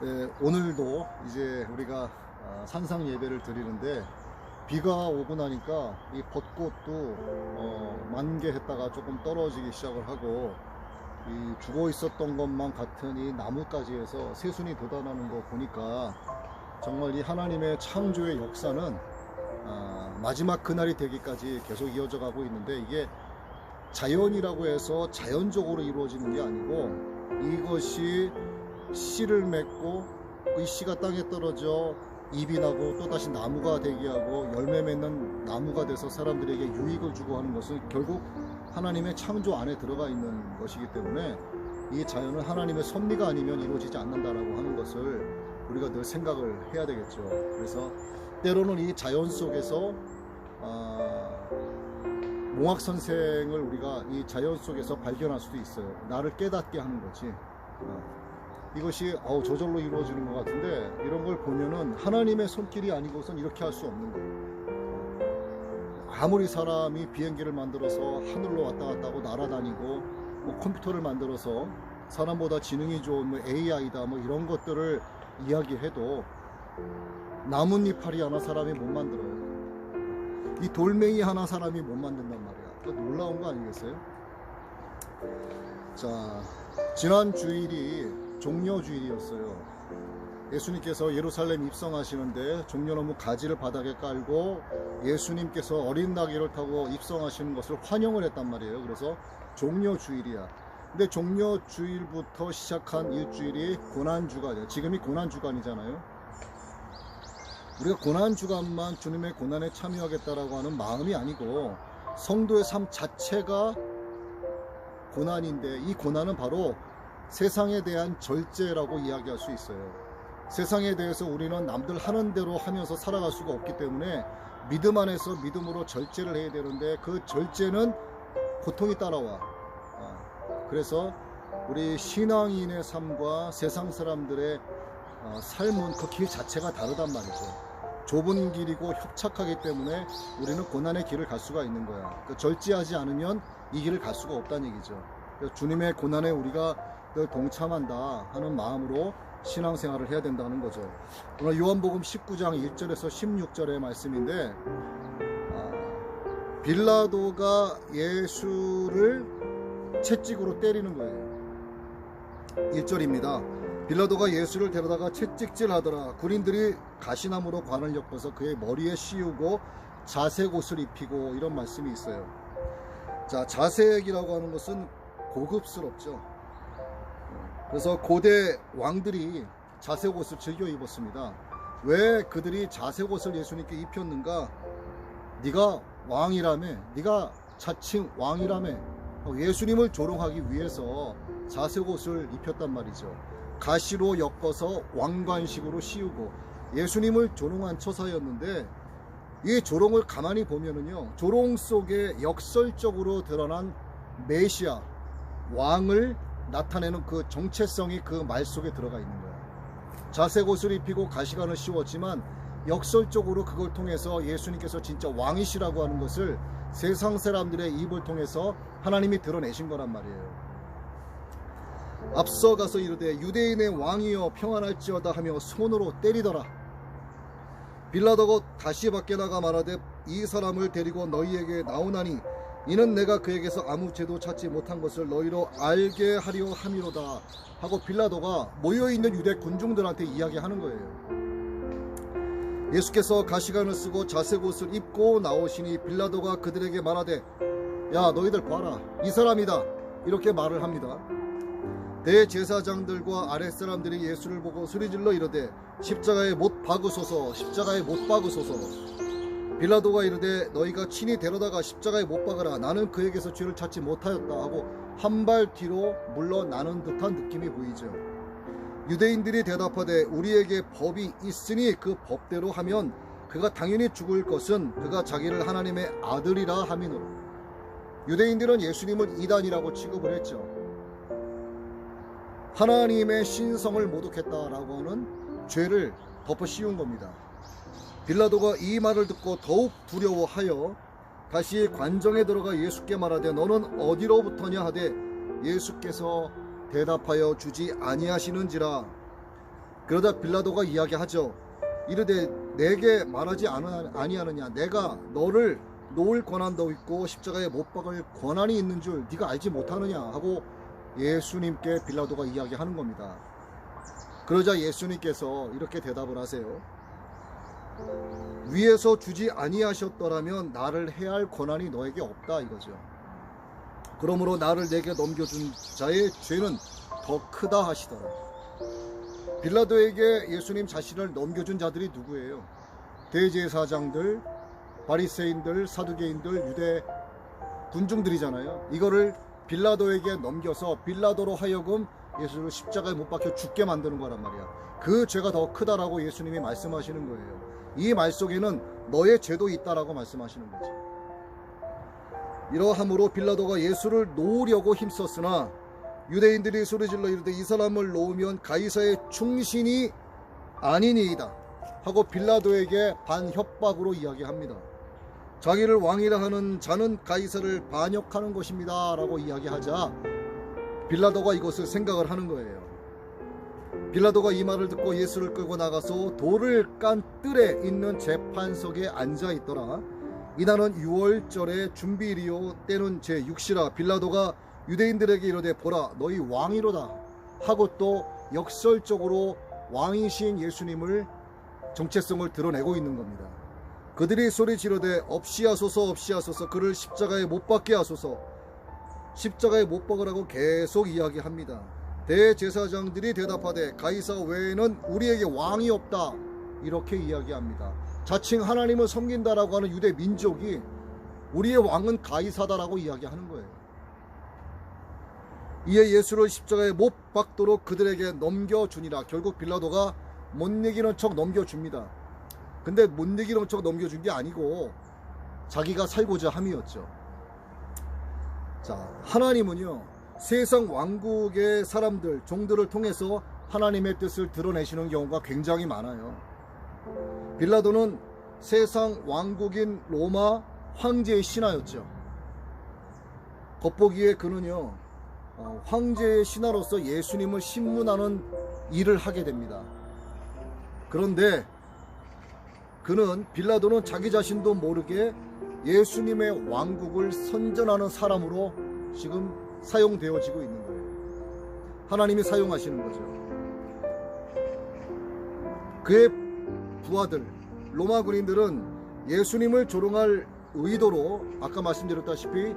네, 오늘도 이제 우리가 산상 예배를 드리는데 비가 오고 나니까 이 벚꽃도 만개했다가 조금 떨어지기 시작을 하고 이 죽어 있었던 것만 같은 이 나무까지 해서 새순이 돋아나는 거 보니까 정말 이 하나님의 창조의 역사는 마지막 그날이 되기까지 계속 이어져 가고 있는데, 이게 자연이라고 해서 자연적으로 이루어지는 게 아니고 이것이 씨를 맺고 이 씨가 땅에 떨어져 잎이 나고 또다시 나무가 되게 하고 열매 맺는 나무가 돼서 사람들에게 유익을 주고 하는 것은 결국 하나님의 창조 안에 들어가 있는 것이기 때문에 이 자연은 하나님의 섭리가 아니면 이루어지지 않는다라고 하는 것을 우리가 늘 생각을 해야 되겠죠. 그래서 때로는 이 자연 속에서 몽학 선생을 우리가 이 자연 속에서 발견할 수도 있어요. 나를 깨닫게 하는 거지. 이것이 저절로 이루어지는 것 같은데, 이런 걸 보면은 하나님의 손길이 아니고선 이렇게 할 수 없는 거예요. 아무리 사람이 비행기를 만들어서 하늘로 왔다 갔다 하고 날아다니고 뭐 컴퓨터를 만들어서 사람보다 지능이 좋은 뭐 AI다 뭐 이런 것들을 이야기해도 나뭇잎파리 하나 사람이 못 만들어요. 이 돌멩이 하나 사람이 못 만든단 말이야. 놀라운 거 아니겠어요? 자, 지난 주일이 종려주일이었어요. 예수님께서 예루살렘 입성하시는데 종려나무 가지를 바닥에 깔고 예수님께서 어린 나귀를 타고 입성하시는 것을 환영을 했단 말이에요. 그래서 종려주일이야. 근데 종려주일부터 시작한 일주일이 고난주간이에요. 지금이 고난주간이잖아요. 우리가 고난주간만 주님의 고난에 참여하겠다라고 하는 마음이 아니고 성도의 삶 자체가 고난인데, 이 고난은 바로 세상에 대한 절제라고 이야기할 수 있어요. 세상에 대해서 우리는 남들 하는 대로 하면서 살아갈 수가 없기 때문에 믿음 안에서 믿음으로 절제를 해야 되는데, 그 절제는 고통이 따라와. 그래서 우리 신앙인의 삶과 세상 사람들의 삶은 그 길 자체가 다르단 말이죠. 좁은 길이고 협착하기 때문에 우리는 고난의 길을 갈 수가 있는 거야. 절제하지 않으면 이 길을 갈 수가 없다는 얘기죠. 주님의 고난에 우리가 늘 동참한다 하는 마음으로 신앙생활을 해야 된다는 거죠. 오늘 요한복음 19장 1절에서 16절의 말씀인데, 빌라도가 예수를 채찍으로 때리는 거예요. 1절입니다. 빌라도가 예수를 데려다가 채찍질 하더라. 군인들이 가시나무로 관을 엮어서 그의 머리에 씌우고 자색 옷을 입히고, 이런 말씀이 있어요. 자, 자색이라고 하는 것은 고급스럽죠. 그래서 고대 왕들이 자색 옷을 즐겨 입었습니다. 왜 그들이 자색 옷을 예수님께 입혔는가? 네가 왕이라며, 네가 자칭 왕이라며, 예수님을 조롱하기 위해서 자색 옷을 입혔단 말이죠. 가시로 엮어서 왕관식으로 씌우고, 예수님을 조롱한 처사였는데, 이 조롱을 가만히 보면은요, 조롱 속에 역설적으로 드러난 메시아 왕을 나타내는 그 정체성이 그 말 속에 들어가 있는 거야. 자색 옷을 입히고 가시관을 씌웠지만 역설적으로 그걸 통해서 예수님께서 진짜 왕이시라고 하는 것을 세상 사람들의 입을 통해서 하나님이 드러내신 거란 말이에요. 앞서가서 이르되 유대인의 왕이여 평안할지어다 하며 손으로 때리더라. 빌라도가 다시 밖에 나가 말하되 이 사람을 데리고 너희에게 나오나니 이는 내가 그에게서 아무 죄도 찾지 못한 것을 너희로 알게 하려 함이로다 하고 빌라도가 모여있는 유대 군중들한테 이야기하는 거예요. 예수께서 가시관을 쓰고 자색 옷을 입고 나오시니 빌라도가 그들에게 말하되 야, 너희들 봐라, 이 사람이다, 이렇게 말을 합니다. 대제사장들과 아랫사람들이 예수를 보고 소리질러 이르되 십자가에 못 박으소서, 십자가에 못 박으소서. 빌라도가 이르되 너희가 친히 데려다가 십자가에 못 박으라. 나는 그에게서 죄를 찾지 못하였다 하고 한 발 뒤로 물러나는 듯한 느낌이 보이죠. 유대인들이 대답하되 우리에게 법이 있으니 그 법대로 하면 그가 당연히 죽을 것은 그가 자기를 하나님의 아들이라 함이노라. 유대인들은 예수님을 이단이라고 취급을 했죠. 하나님의 신성을 모독했다라고 하는 죄를 덮어 씌운 겁니다. 빌라도가 이 말을 듣고 더욱 두려워하여 다시 관정에 들어가 예수께 말하되 너는 어디로부터냐 하되 예수께서 대답하여 주지 아니하시는지라. 그러다 빌라도가 이야기하죠. 이르되 내게 말하지 아니하느냐? 내가 너를 놓을 권한도 있고 십자가에 못 박을 권한이 있는 줄 네가 알지 못하느냐? 하고 예수님께 빌라도가 이야기하는 겁니다. 그러자 예수님께서 이렇게 대답을 하세요. 위에서 주지 아니하셨더라면 나를 해할 권한이 너에게 없다 이거죠. 그러므로 나를 내게 넘겨준 자의 죄는 더 크다 하시더라. 빌라도에게 예수님 자신을 넘겨준 자들이 누구예요? 대제사장들, 바리새인들, 사두개인들, 유대 군중들이잖아요. 이거를 빌라도에게 넘겨서 빌라도로 하여금 예수를 십자가에 못 박혀 죽게 만드는 거란 말이야. 그 죄가 더 크다라고 예수님이 말씀하시는 거예요. 이 말 속에는 너의 죄도 있다라고 말씀하시는 거죠. 이러함으로 빌라도가 예수를 놓으려고 힘썼으나 유대인들이 소리질러 이르되 이 사람을 놓으면 가이사의 충신이 아니니이다 하고 빌라도에게 반협박으로 이야기합니다. 자기를 왕이라 하는 자는 가이사를 반역하는 것입니다 라고 이야기하자 빌라도가 이것을 생각을 하는 거예요. 빌라도가 이 말을 듣고 예수를 끌고 나가서 돌을 깐 뜰에 있는 재판석에 앉아 있더라. 이날은 6월절의 준비일이요 때는 제6시라. 빌라도가 유대인들에게 이르되 보라 너희 왕이로다 하고 또 역설적으로 왕이신 예수님을 정체성을 드러내고 있는 겁니다. 그들이 소리 지르되 없이하소서 없이하소서 그를 십자가에 못 박게 하소서 십자가에 못 박으라고 계속 이야기합니다. 대제사장들이 대답하되 가이사 외에는 우리에게 왕이 없다 이렇게 이야기합니다. 자칭 하나님을 섬긴다라고 하는 유대 민족이 우리의 왕은 가이사다라고 이야기하는 거예요. 이에 예수를 십자가에 못 박도록 그들에게 넘겨주니라. 결국 빌라도가 못 이기는 척 넘겨줍니다. 근데 못 이기는 척 넘겨준 게 아니고 자기가 살고자 함이었죠. 자, 하나님은요 세상 왕국의 사람들, 종들을 통해서 하나님의 뜻을 드러내시는 경우가 굉장히 많아요. 빌라도는 세상 왕국인 로마 황제의 신하였죠. 겉보기에 그는요 황제의 신하로서 예수님을 신문하는 일을 하게 됩니다. 그런데 그는 빌라도는 자기 자신도 모르게 예수님의 왕국을 선전하는 사람으로 지금 사용되어지고 있는 거예요. 하나님이 사용하시는 거죠. 그의 부하들 로마 군인들은 예수님을 조롱할 의도로 아까 말씀드렸다시피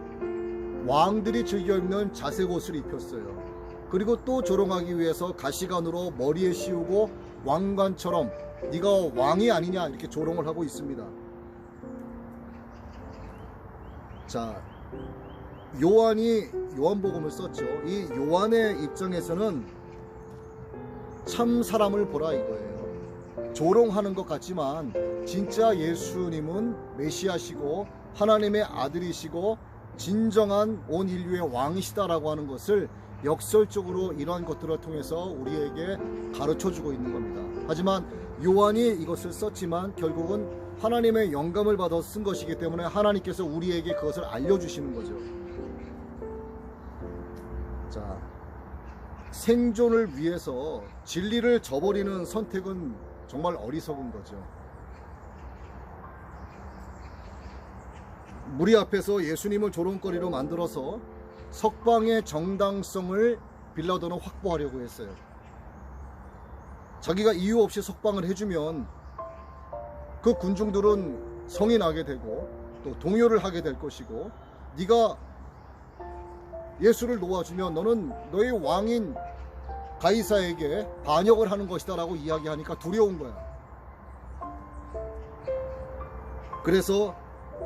왕들이 즐겨 입는 자색 옷을 입혔어요. 그리고 또 조롱하기 위해서 가시관으로 머리에 씌우고 왕관처럼 네가 왕이 아니냐 이렇게 조롱을 하고 있습니다. 자, 요한이 요한복음을 썼죠. 이 요한의 입장에서는 참 사람을 보라 이거예요. 조롱하는 것 같지만 진짜 예수님은 메시아시고 하나님의 아들이시고 진정한 온 인류의 왕이시다라고 하는 것을 역설적으로 이러한 것들을 통해서 우리에게 가르쳐주고 있는 겁니다. 하지만 요한이 이것을 썼지만 결국은 하나님의 영감을 받아 쓴 것이기 때문에 하나님께서 우리에게 그것을 알려주시는 거죠. 자, 생존을 위해서 진리를 저버리는 선택은 정말 어리석은 거죠. 무리 앞에서 예수님을 조롱거리로 만들어서 석방의 정당성을 빌라도는 확보하려고 했어요. 자기가 이유 없이 석방을 해주면 그 군중들은 성이 나게 되고 또 동요를 하게 될 것이고 네가 예수를 놓아주면 너는 너의 왕인 가이사에게 반역을 하는 것이다 라고 이야기하니까 두려운 거야. 그래서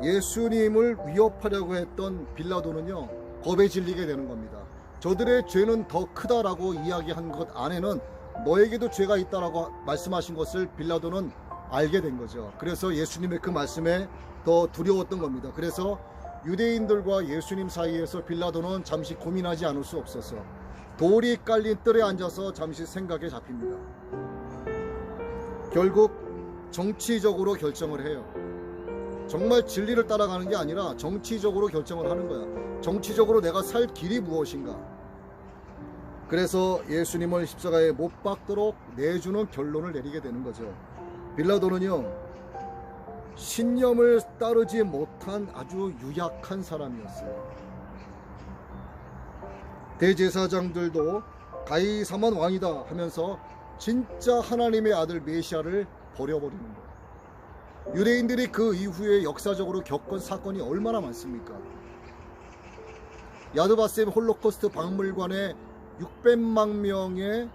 예수님을 위협하려고 했던 빌라도는요 겁에 질리게 되는 겁니다. 저들의 죄는 더 크다라고 이야기한 것 안에는 너에게도 죄가 있다라고 말씀하신 것을 빌라도는 알게 된 거죠. 그래서 예수님의 그 말씀에 더 두려웠던 겁니다. 그래서 유대인들과 예수님 사이에서 빌라도는 잠시 고민하지 않을 수 없었어. 돌이 깔린 뜰에 앉아서 잠시 생각에 잡힙니다. 결국 정치적으로 결정을 해요. 정말 진리를 따라가는 게 아니라 정치적으로 결정을 하는 거야. 정치적으로 내가 살 길이 무엇인가. 그래서 예수님을 십자가에 못 박도록 내주는 결론을 내리게 되는 거죠. 빌라도는요, 신념을 따르지 못한 아주 유약한 사람이었어요. 대제사장들도 가이사만 왕이다 하면서 진짜 하나님의 아들 메시아를 버려버리는 거예요. 유대인들이 그 이후에 역사적으로 겪은 사건이 얼마나 많습니까? 야드바셈 홀로코스트 박물관에 600만 명의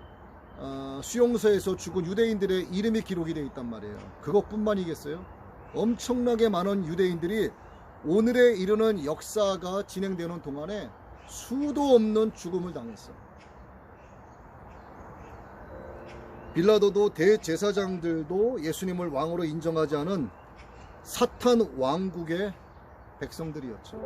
수용소에서 죽은 유대인들의 이름이 기록이 되어 있단 말이에요. 그것뿐만이겠어요? 엄청나게 많은 유대인들이 오늘에 이르는 역사가 진행되는 동안에 수도 없는 죽음을 당했어. 빌라도도 대제사장들도 예수님을 왕으로 인정하지 않은 사탄 왕국의 백성들이었죠.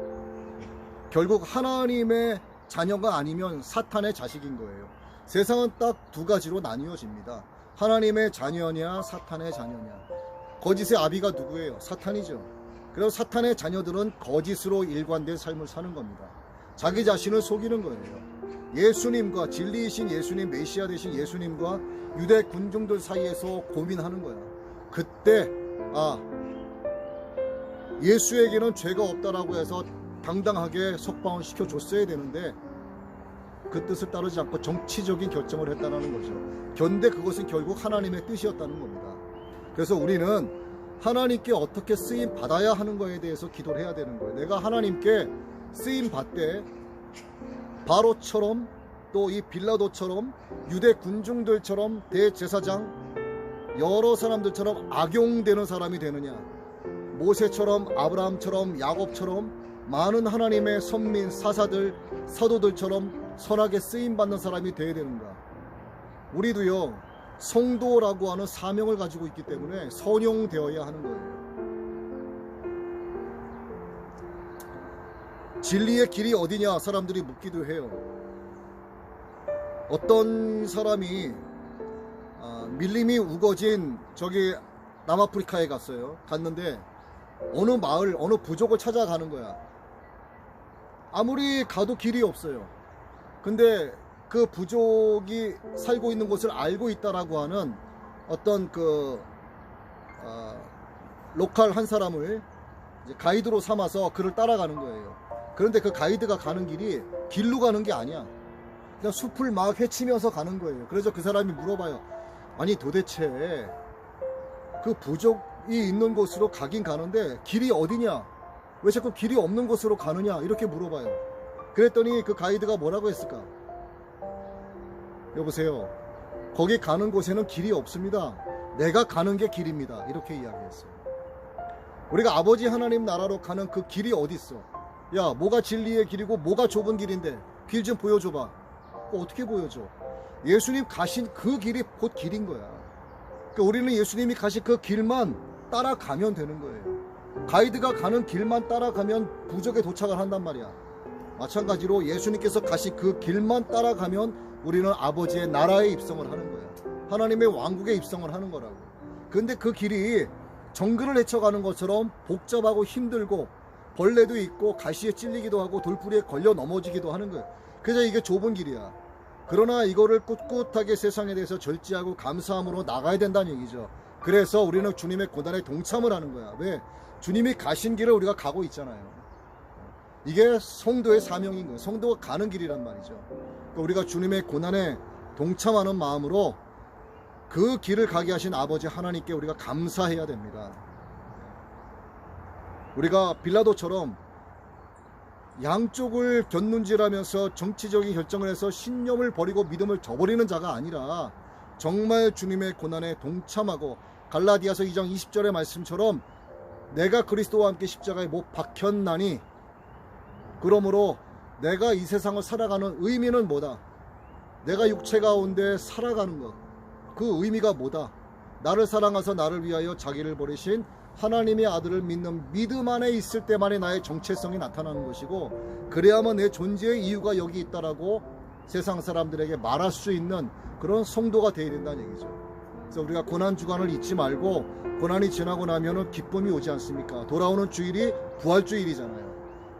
결국 하나님의 자녀가 아니면 사탄의 자식인 거예요. 세상은 딱 두 가지로 나뉘어집니다. 하나님의 자녀냐 사탄의 자녀냐. 거짓의 아비가 누구예요? 사탄이죠. 그래서 사탄의 자녀들은 거짓으로 일관된 삶을 사는 겁니다. 자기 자신을 속이는 거예요. 예수님과 진리이신 예수님, 메시아 되신 예수님과 유대 군중들 사이에서 고민하는 거야. 그때 예수에게는 죄가 없다라고 해서 당당하게 석방을 시켜줬어야 되는데 그 뜻을 따르지 않고 정치적인 결정을 했다는 거죠. 그런데 그것은 결국 하나님의 뜻이었다는 겁니다. 그래서 우리는 하나님께 어떻게 쓰임 받아야 하는 거에 대해서 기도를 해야 되는 거예요. 내가 하나님께 쓰임 받되 바로처럼 또 이 빌라도처럼 유대 군중들처럼 대제사장 여러 사람들처럼 악용되는 사람이 되느냐, 모세처럼 아브라함처럼 야곱처럼 많은 하나님의 선민 사사들 사도들처럼 선하게 쓰임받는 사람이 되어야 되는가. 우리도요 성도라고 하는 사명을 가지고 있기 때문에 선용되어야 하는 거예요. 진리의 길이 어디냐 사람들이 묻기도 해요. 어떤 사람이 밀림이 우거진 저기 남아프리카에 갔는데 어느 마을 어느 부족을 찾아가는 거야. 아무리 가도 길이 없어요. 근데 그 부족이 살고 있는 곳을 알고 있다라고 하는 어떤 로컬 한 사람을 이제 가이드로 삼아서 그를 따라가는 거예요. 그런데 그 가이드가 가는 길이 길로 가는 게 아니야. 그냥 숲을 막 헤치면서 가는 거예요. 그래서 그 사람이 물어봐요. 아니 도대체 그 부족이 있는 곳으로 가긴 가는데 길이 어디냐? 왜 자꾸 길이 없는 곳으로 가느냐? 이렇게 물어봐요. 그랬더니 그 가이드가 뭐라고 했을까? 여보세요. 거기 가는 곳에는 길이 없습니다. 내가 가는 게 길입니다. 이렇게 이야기했어요. 우리가 아버지 하나님 나라로 가는 그 길이 어디 있어? 야, 뭐가 진리의 길이고 뭐가 좁은 길인데 길 좀 보여줘봐. 어떻게 보여줘? 예수님 가신 그 길이 곧 길인 거야. 그러니까 우리는 예수님이 가신 그 길만 따라가면 되는 거예요. 가이드가 가는 길만 따라가면 부족에 도착을 한단 말이야. 마찬가지로 예수님께서 가신 그 길만 따라가면 우리는 아버지의 나라에 입성을 하는 거야. 하나님의 왕국에 입성을 하는 거라고. 근데 그 길이 정글을 헤쳐가는 것처럼 복잡하고 힘들고 벌레도 있고 가시에 찔리기도 하고 돌부리에 걸려 넘어지기도 하는 거예요. 그래서 이게 좁은 길이야. 그러나 이거를 꿋꿋하게 세상에 대해서 절제하고 감사함으로 나가야 된다는 얘기죠. 그래서 우리는 주님의 고난에 동참을 하는 거야. 왜? 주님이 가신 길을 우리가 가고 있잖아요. 이게 성도의 사명인 거예요. 성도가 가는 길이란 말이죠. 그러니까 우리가 주님의 고난에 동참하는 마음으로 그 길을 가게 하신 아버지 하나님께 우리가 감사해야 됩니다. 우리가 빌라도처럼 양쪽을 곁눈질하면서 정치적인 결정을 해서 신념을 버리고 믿음을 저버리는 자가 아니라 정말 주님의 고난에 동참하고 갈라디아서 2장 20절의 말씀처럼 내가 그리스도와 함께 십자가에 못 박혔나니 그러므로 내가 이 세상을 살아가는 의미는 뭐다? 내가 육체 가운데 살아가는 것, 그 의미가 뭐다? 나를 사랑하사 나를 위하여 자기를 버리신 하나님의 아들을 믿는 믿음 안에 있을 때만이 나의 정체성이 나타나는 것이고, 그래야만 내 존재의 이유가 여기 있다라고 세상 사람들에게 말할 수 있는 그런 성도가 되어야 된다는 얘기죠. 그래서 우리가 고난 주간을 잊지 말고, 고난이 지나고 나면은 기쁨이 오지 않습니까? 돌아오는 주일이 부활주일이잖아요.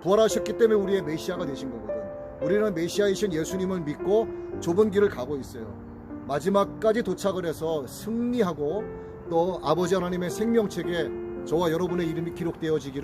부활하셨기 때문에 우리의 메시아가 되신 거거든. 우리는 메시아이신 예수님을 믿고 좁은 길을 가고 있어요. 마지막까지 도착을 해서 승리하고 또 아버지 하나님의 생명책에 저와 여러분의 이름이 기록되어지기를